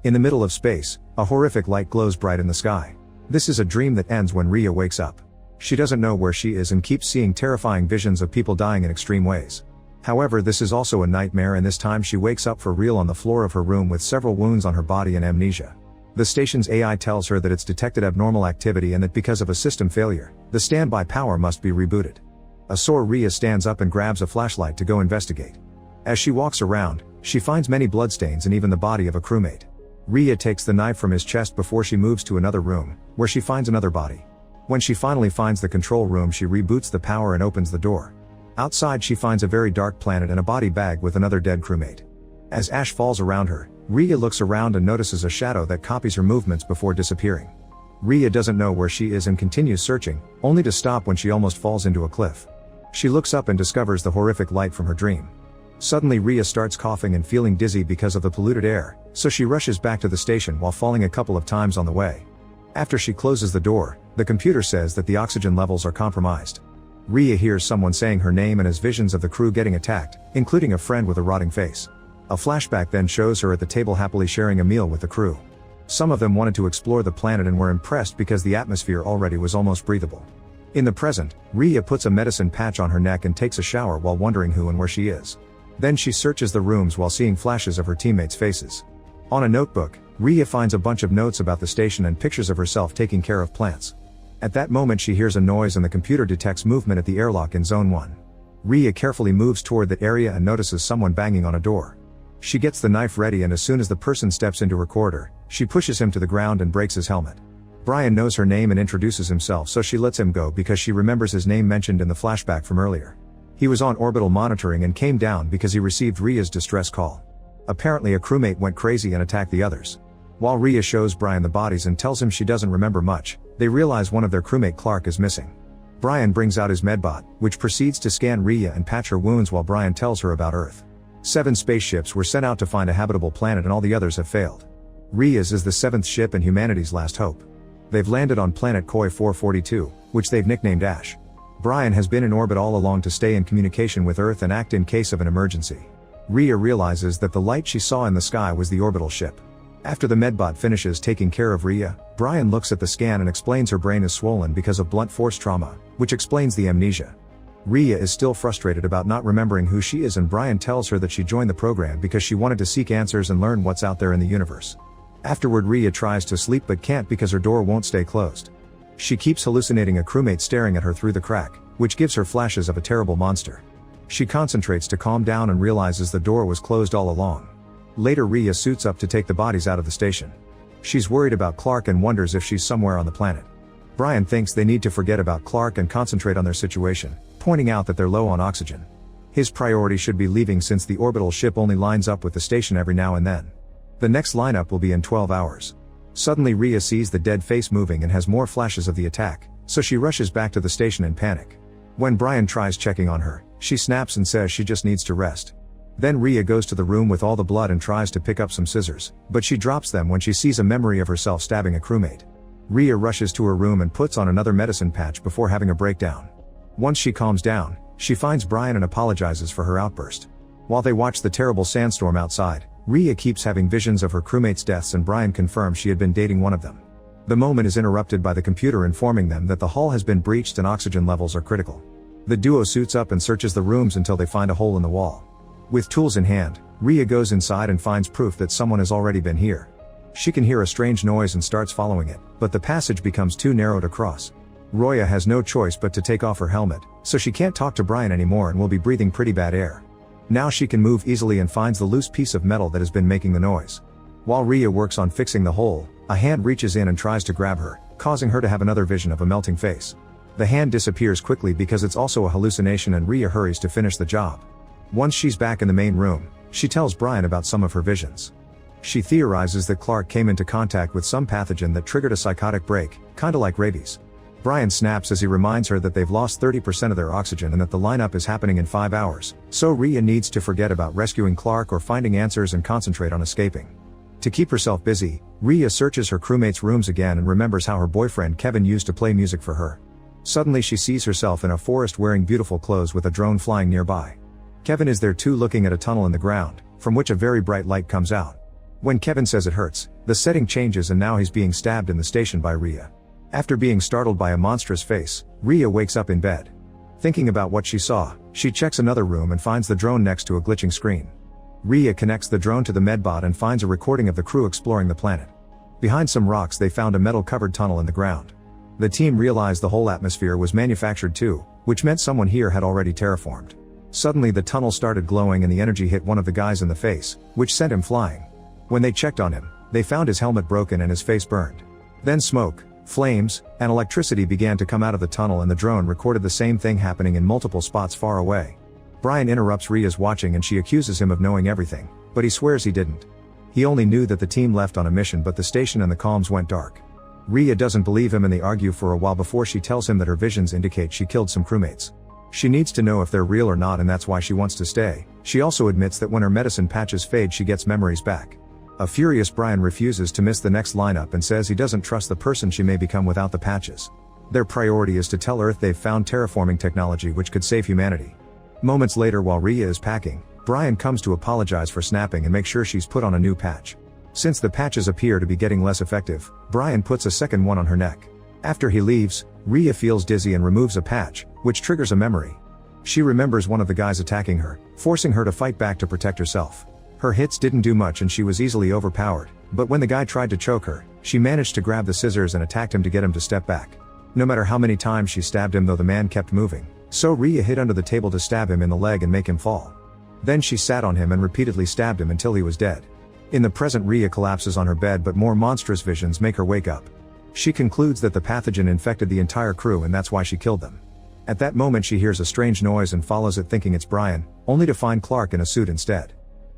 In the middle of space, a horrific light glows bright in the sky. This is a dream that ends when Rhea wakes up. She doesn't know where she is and keeps seeing terrifying visions of people dying in extreme ways. However, this is also a nightmare, and this time she wakes up for real on the floor of her room with several wounds on her body and amnesia. The station's AI tells her that it's detected abnormal activity and that because of a system failure, the standby power must be rebooted. A sore Rhea stands up and grabs a flashlight to go investigate. As she walks around, she finds many bloodstains and even the body of a crewmate. Rhea takes the knife from his chest before she moves to another room, where she finds another body. When she finally finds the control room, she reboots the power and opens the door. Outside, she finds a very dark planet and a body bag with another dead crewmate. As ash falls around her, Rhea looks around and notices a shadow that copies her movements before disappearing. Rhea doesn't know where she is and continues searching, only to stop when she almost falls into a cliff. She looks up and discovers the horrific light from her dream. Suddenly Rhea starts coughing and feeling dizzy because of the polluted air, so she rushes back to the station while falling a couple of times on the way. After she closes the door, the computer says that the oxygen levels are compromised. Rhea hears someone saying her name and has visions of the crew getting attacked, including a friend with a rotting face. A flashback then shows her at the table happily sharing a meal with the crew. Some of them wanted to explore the planet and were impressed because the atmosphere already was almost breathable. In the present, Rhea puts a medicine patch on her neck and takes a shower while wondering who and where she is. Then she searches the rooms while seeing flashes of her teammates' faces. On a notebook, Rhea finds a bunch of notes about the station and pictures of herself taking care of plants. At that moment she hears a noise and the computer detects movement at the airlock in Zone 1. Rhea carefully moves toward that area and notices someone banging on a door. She gets the knife ready, and as soon as the person steps into her corridor, she pushes him to the ground and breaks his helmet. Brian knows her name and introduces himself, so she lets him go because she remembers his name mentioned in the flashback from earlier. He was on orbital monitoring and came down because he received Rhea's distress call. Apparently a crewmate went crazy and attacked the others. While Rhea shows Brian the bodies and tells him she doesn't remember much, they realize one of their crewmate Clark is missing. Brian brings out his medbot, which proceeds to scan Rhea and patch her wounds while Brian tells her about Earth. 7 spaceships were sent out to find a habitable planet and all the others have failed. Rhea's is the 7th ship and humanity's last hope. They've landed on planet Koi 442, which they've nicknamed Ash. Brian has been in orbit all along to stay in communication with Earth and act in case of an emergency. Rhea realizes that the light she saw in the sky was the orbital ship. After the medbot finishes taking care of Rhea, Brian looks at the scan and explains her brain is swollen because of blunt force trauma, which explains the amnesia. Rhea is still frustrated about not remembering who she is, and Brian tells her that she joined the program because she wanted to seek answers and learn what's out there in the universe. Afterward, Rhea tries to sleep but can't because her door won't stay closed. She keeps hallucinating a crewmate staring at her through the crack, which gives her flashes of a terrible monster. She concentrates to calm down and realizes the door was closed all along. Later, Rhea suits up to take the bodies out of the station. She's worried about Clark and wonders if she's somewhere on the planet. Brian thinks they need to forget about Clark and concentrate on their situation, pointing out that they're low on oxygen. His priority should be leaving since the orbital ship only lines up with the station every now and then. The next lineup will be in 12 hours. Suddenly Rhea sees the dead face moving and has more flashes of the attack, so she rushes back to the station in panic. When Brian tries checking on her, she snaps and says she just needs to rest. Then Rhea goes to the room with all the blood and tries to pick up some scissors, but she drops them when she sees a memory of herself stabbing a crewmate. Rhea rushes to her room and puts on another medicine patch before having a breakdown. Once she calms down, she finds Brian and apologizes for her outburst. While they watch the terrible sandstorm outside, Rhea keeps having visions of her crewmates' deaths, and Brian confirms she had been dating one of them. The moment is interrupted by the computer informing them that the hull has been breached and oxygen levels are critical. The duo suits up and searches the rooms until they find a hole in the wall. With tools in hand, Rhea goes inside and finds proof that someone has already been here. She can hear a strange noise and starts following it, but the passage becomes too narrow to cross. Roya has no choice but to take off her helmet, so she can't talk to Brian anymore and will be breathing pretty bad air. Now she can move easily and finds the loose piece of metal that has been making the noise. While Rhea works on fixing the hole, a hand reaches in and tries to grab her, causing her to have another vision of a melting face. The hand disappears quickly because it's also a hallucination, and Rhea hurries to finish the job. Once she's back in the main room, she tells Brian about some of her visions. She theorizes that Clark came into contact with some pathogen that triggered a psychotic break, kinda like rabies. Brian snaps as he reminds her that they've lost 30% of their oxygen and that the lineup is happening in 5 hours, so Rhea needs to forget about rescuing Clark or finding answers and concentrate on escaping. To keep herself busy, Rhea searches her crewmates' rooms again and remembers how her boyfriend Kevin used to play music for her. Suddenly she sees herself in a forest wearing beautiful clothes with a drone flying nearby. Kevin is there too, looking at a tunnel in the ground, from which a very bright light comes out. When Kevin says it hurts, the setting changes and now he's being stabbed in the station by Rhea. After being startled by a monstrous face, Rhea wakes up in bed. Thinking about what she saw, she checks another room and finds the drone next to a glitching screen. Rhea connects the drone to the medbot and finds a recording of the crew exploring the planet. Behind some rocks they found a metal-covered tunnel in the ground. The team realized the whole atmosphere was manufactured too, which meant someone here had already terraformed. Suddenly the tunnel started glowing and the energy hit one of the guys in the face, which sent him flying. When they checked on him, they found his helmet broken and his face burned. Then smoke, flames, and electricity began to come out of the tunnel and the drone recorded the same thing happening in multiple spots far away. Brian interrupts Rhea's watching and she accuses him of knowing everything, but he swears he didn't. He only knew that the team left on a mission but the station and the comms went dark. Rhea doesn't believe him and they argue for a while before she tells him that her visions indicate she killed some crewmates. She needs to know if they're real or not and that's why she wants to stay. She also admits that when her medicine patches fade she gets memories back. A furious Brian refuses to miss the next lineup and says he doesn't trust the person she may become without the patches. Their priority is to tell Earth they've found terraforming technology which could save humanity. Moments later while Rhea is packing, Brian comes to apologize for snapping and make sure she's put on a new patch. Since the patches appear to be getting less effective, Brian puts a second one on her neck. After he leaves, Rhea feels dizzy and removes a patch, which triggers a memory. She remembers one of the guys attacking her, forcing her to fight back to protect herself. Her hits didn't do much and she was easily overpowered, but when the guy tried to choke her, she managed to grab the scissors and attacked him to get him to step back. No matter how many times she stabbed him though the man kept moving, so Rhea hid under the table to stab him in the leg and make him fall. Then she sat on him and repeatedly stabbed him until he was dead. In the present Rhea collapses on her bed but more monstrous visions make her wake up. She concludes that the pathogen infected the entire crew and that's why she killed them. At that moment she hears a strange noise and follows it thinking it's Brian, only to find Clark in a suit instead.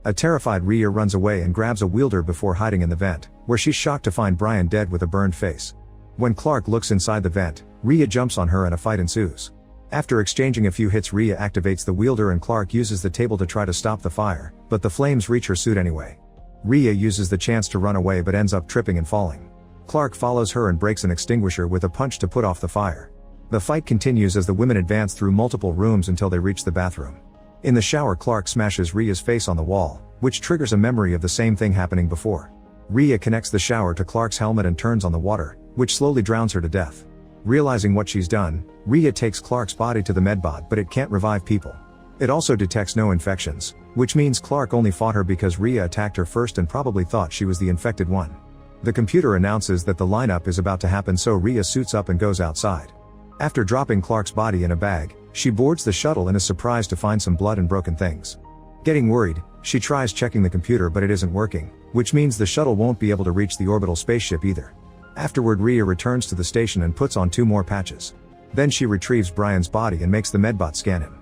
A terrified Rhea runs away and grabs a wielder before hiding in the vent, where she's shocked to find Brian dead with a burned face. When Clark looks inside the vent, Rhea jumps on her and a fight ensues. After exchanging a few hits Rhea activates the wielder and Clark uses the table to try to stop the fire, but the flames reach her suit anyway. Rhea uses the chance to run away but ends up tripping and falling. Clark follows her and breaks an extinguisher with a punch to put off the fire. The fight continues as the women advance through multiple rooms until they reach the bathroom. In the shower Clark smashes Rhea's face on the wall, which triggers a memory of the same thing happening before. Rhea connects the shower to Clark's helmet and turns on the water, which slowly drowns her to death. Realizing what she's done, Rhea takes Clark's body to the medbot but it can't revive people. It also detects no infections, which means Clark only fought her because Rhea attacked her first and probably thought she was the infected one. The computer announces that the lineup is about to happen so Rhea suits up and goes outside. After dropping Clark's body in a bag, she boards the shuttle and is surprised to find some blood and broken things. Getting worried, she tries checking the computer but it isn't working, which means the shuttle won't be able to reach the orbital spaceship either. Afterward Rhea returns to the station and puts on 2 more patches. Then she retrieves Brian's body and makes the medbot scan him.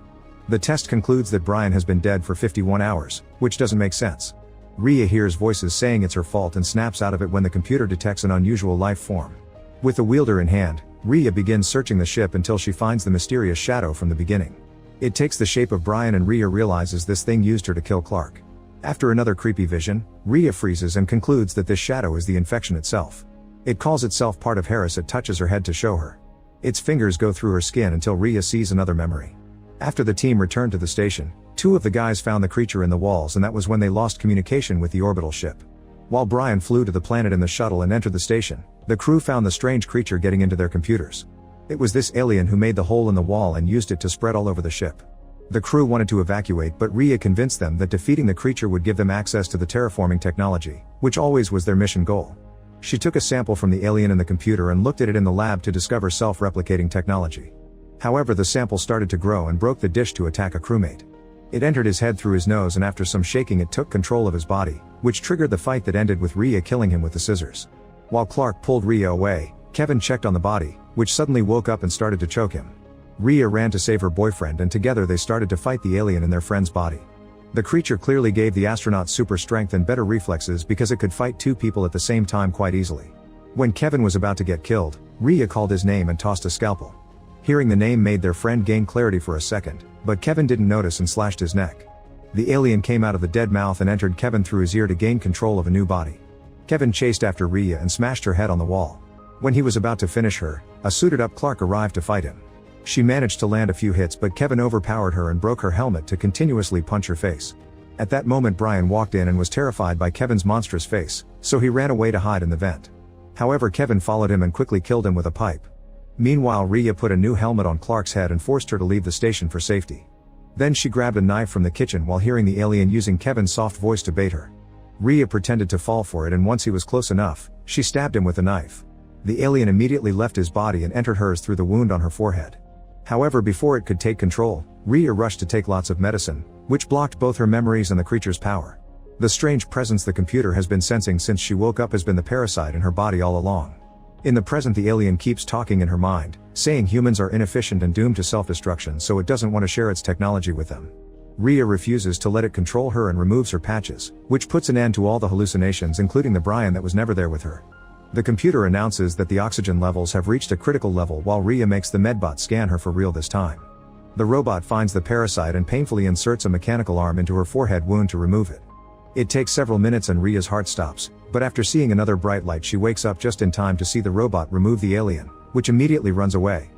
The test concludes that Brian has been dead for 51 hours, which doesn't make sense. Rhea hears voices saying it's her fault and snaps out of it when the computer detects an unusual life form. With the wielder in hand, Rhea begins searching the ship until she finds the mysterious shadow from the beginning. It takes the shape of Brian and Rhea realizes this thing used her to kill Clark. After another creepy vision, Rhea freezes and concludes that this shadow is the infection itself. It calls itself part of Harris. It touches her head to show her. Its fingers go through her skin until Rhea sees another memory. After the team returned to the station, 2 of the guys found the creature in the walls and that was when they lost communication with the orbital ship. While Brian flew to the planet in the shuttle and entered the station, the crew found the strange creature getting into their computers. It was this alien who made the hole in the wall and used it to spread all over the ship. The crew wanted to evacuate but Rhea convinced them that defeating the creature would give them access to the terraforming technology, which always was their mission goal. She took a sample from the alien in the computer and looked at it in the lab to discover self-replicating technology. However, the sample started to grow and broke the dish to attack a crewmate. It entered his head through his nose and after some shaking it took control of his body, which triggered the fight that ended with Rhea killing him with the scissors. While Clark pulled Rhea away, Kevin checked on the body, which suddenly woke up and started to choke him. Rhea ran to save her boyfriend and together they started to fight the alien in their friend's body. The creature clearly gave the astronaut super strength and better reflexes because it could fight 2 people at the same time quite easily. When Kevin was about to get killed, Rhea called his name and tossed a scalpel. Hearing the name made their friend gain clarity for a second, but Kevin didn't notice and slashed his neck. The alien came out of the dead mouth and entered Kevin through his ear to gain control of a new body. Kevin chased after Rhea and smashed her head on the wall. When he was about to finish her, a suited-up Clark arrived to fight him. She managed to land a few hits but Kevin overpowered her and broke her helmet to continuously punch her face. At that moment Brian walked in and was terrified by Kevin's monstrous face, so he ran away to hide in the vent. However, Kevin followed him and quickly killed him with a pipe. Meanwhile, Rhea put a new helmet on Clark's head and forced her to leave the station for safety. Then she grabbed a knife from the kitchen while hearing the alien using Kevin's soft voice to bait her. Rhea pretended to fall for it, and once he was close enough, she stabbed him with a knife. The alien immediately left his body and entered hers through the wound on her forehead. However, before it could take control, Rhea rushed to take lots of medicine, which blocked both her memories and the creature's power. The strange presence the computer has been sensing since she woke up has been the parasite in her body all along. In the present, the alien keeps talking in her mind, saying humans are inefficient and doomed to self-destruction, so it doesn't want to share its technology with them. Rhea refuses to let it control her and removes her patches, which puts an end to all the hallucinations, including the Brian that was never there with her. The computer announces that the oxygen levels have reached a critical level while Rhea makes the medbot scan her for real this time. The robot finds the parasite and painfully inserts a mechanical arm into her forehead wound to remove it. It takes several minutes and Rhea's heart stops, but after seeing another bright light she wakes up just in time to see the robot remove the alien, which immediately runs away.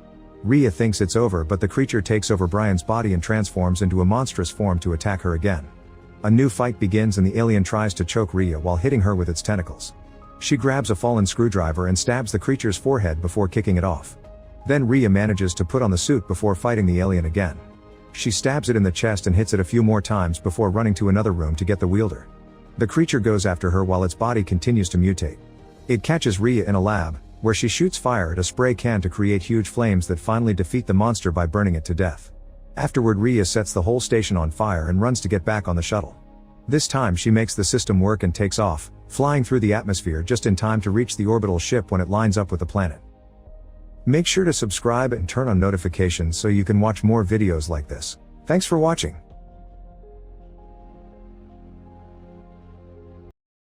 Rhea thinks it's over, but the creature takes over Brian's body and transforms into a monstrous form to attack her again. A new fight begins and the alien tries to choke Rhea while hitting her with its tentacles. She grabs a fallen screwdriver and stabs the creature's forehead before kicking it off. Then Rhea manages to put on the suit before fighting the alien again. She stabs it in the chest and hits it a few more times before running to another room to get the wielder. The creature goes after her while its body continues to mutate. It catches Rhea in a lab, where she shoots fire at a spray can to create huge flames that finally defeat the monster by burning it to death. Afterward, Rhea sets the whole station on fire and runs to get back on the shuttle. This time she makes the system work and takes off, flying through the atmosphere just in time to reach the orbital ship when it lines up with the planet. Make sure to subscribe and turn on notifications so you can watch more videos like this. Thanks for watching.